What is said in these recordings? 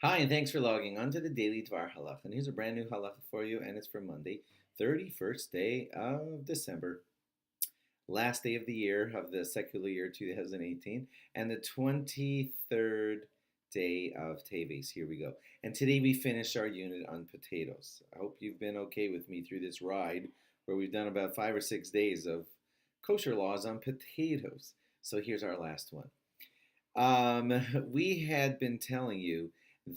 Hi, and thanks for logging on to the Daily DVAR Halacha. And here's a brand new halacha for you, and it's for Monday, 31st day of December, last day of the year of the secular year 2018, and the 23rd day of TEVES. Here we go. And today we finish our unit on potatoes. I hope you've been okay with me through this ride where we've done about 5 or 6 days of kosher laws on potatoes. So here's our last one. We had been telling you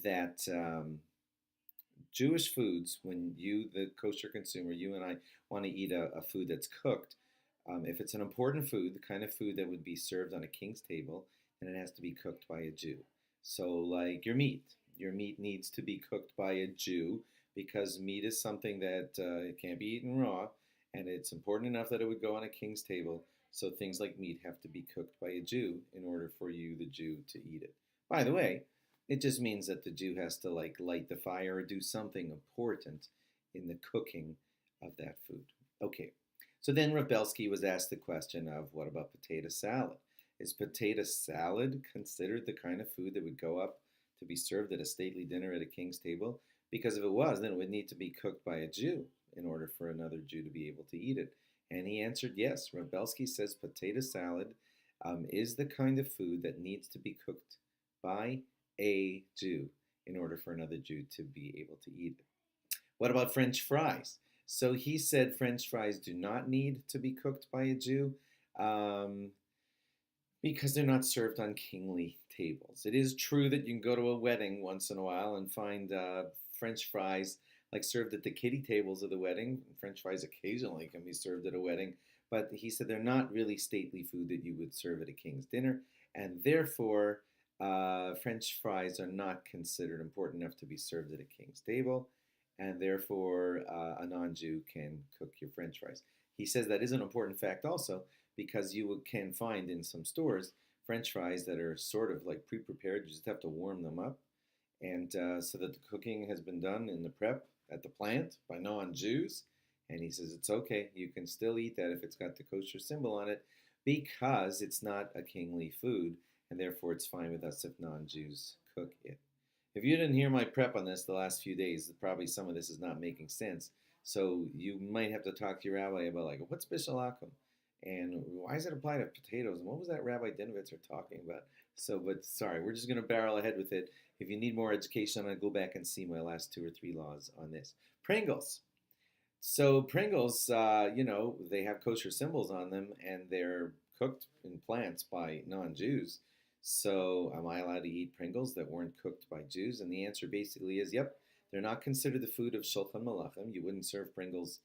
that Jewish foods, when you, the kosher consumer, you and I want to eat a food that's cooked, if it's an important food, the kind of food that would be served on a king's table, then it has to be cooked by a Jew. So, like your meat needs to be cooked by a Jew because meat is something that it can't be eaten raw, and it's important enough that it would go on a king's table. So things like meat have to be cooked by a Jew in order for you, the Jew, to eat it. By the way, it just means that the Jew has to like light the fire or do something important in the cooking of that food. Okay, so then Rav Belsky was asked the question of what about potato salad? Is potato salad considered the kind of food that would go up to be served at a stately dinner at a king's table? Because if it was, then it would need to be cooked by a Jew in order for another Jew to be able to eat it. And he answered yes. Rav Belsky says potato salad is the kind of food that needs to be cooked by a Jew in order for another Jew to be able to eat it. What about French fries? So he said French fries do not need to be cooked by a Jew um, because they're not served on kingly tables. It is true that you can go to a wedding once in a while and find French fries like served at the kiddie tables of the wedding. French fries occasionally can be served at a wedding, but he said they're not really stately food that you would serve at a king's dinner, and therefore French fries are not considered important enough to be served at a king's table, and therefore a non-Jew can cook your French fries. He says that is an important fact also because you can find in some stores French fries that are sort of like pre-prepared. You just have to warm them up, and so that the cooking has been done in the prep at the plant by non-Jews. And he says it's okay. You can still eat that if it's got the kosher symbol on it because it's not a kingly food, and therefore it's fine with us if non-Jews cook it. If you didn't hear my prep on this the last few days, probably some of this is not making sense. So you might have to talk to your rabbi about like what's bishul akum, and why does it apply to potatoes, and what was that Rabbi Dinovitzer talking about? So, but sorry, we're just going to barrel ahead with it. If you need more education, I'm going to go back and see my last 2 or 3 laws on this. Pringles. So Pringles, they have kosher symbols on them, and they're cooked in plants by non-Jews. So am I allowed to eat Pringles that weren't cooked by Jews? And the answer basically is, yep, they're not considered the food of Shulchan Malachim. You wouldn't serve Pringles.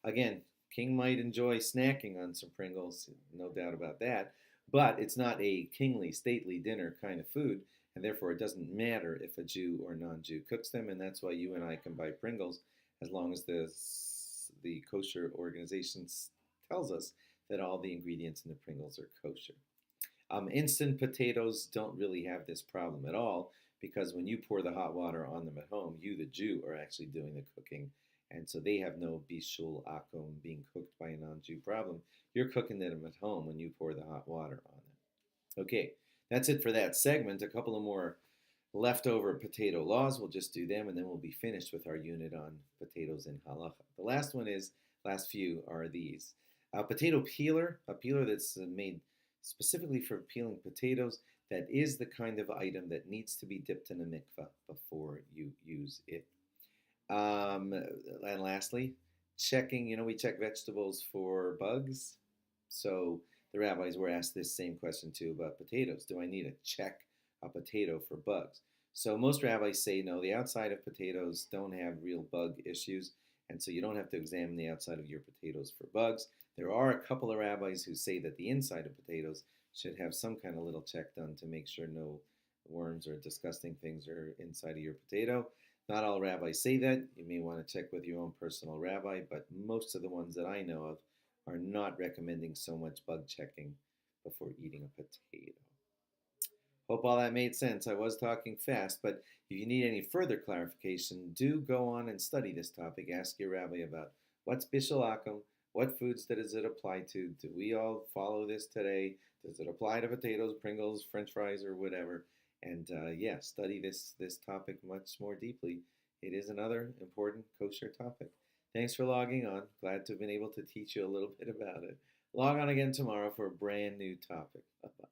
Again, king might enjoy snacking on some Pringles, no doubt about that, but it's not a kingly, stately dinner kind of food, and therefore it doesn't matter if a Jew or non-Jew cooks them, and that's why you and I can buy Pringles as long as the kosher organization tells us that all the ingredients in the Pringles are kosher. Instant potatoes don't really have this problem at all because when you pour the hot water on them at home, you, the Jew, are actually doing the cooking. And so they have no bishul akum being cooked by a non-Jew problem. You're cooking them at home when you pour the hot water on them. Okay, that's it for that segment. A couple of more leftover potato laws. We'll just do them and then we'll be finished with our unit on potatoes in halacha. The last few are these. A potato peeler, a peeler that's made specifically for peeling potatoes, that is the kind of item that needs to be dipped in a mikvah before you use it. And lastly, checking, we check vegetables for bugs. So the rabbis were asked this same question too about potatoes. Do I need to check a potato for bugs? So most rabbis say no, the outside of potatoes don't have real bug issues, and so you don't have to examine the outside of your potatoes for bugs. There are a couple of rabbis who say that the inside of potatoes should have some kind of little check done to make sure no worms or disgusting things are inside of your potato. Not all rabbis say that. You may want to check with your own personal rabbi, but most of the ones that I know of are not recommending so much bug checking before eating a potato. Hope all that made sense. I was talking fast, but if you need any further clarification, do go on and study this topic. Ask your rabbi about what's bishul akum, what foods does it apply to? Do we all follow this today? Does it apply to potatoes, Pringles, French fries, or whatever? And yeah, study this topic much more deeply. It is another important kosher topic. Thanks for logging on. Glad to have been able to teach you a little bit about it. Log on again tomorrow for a brand new topic. Bye bye.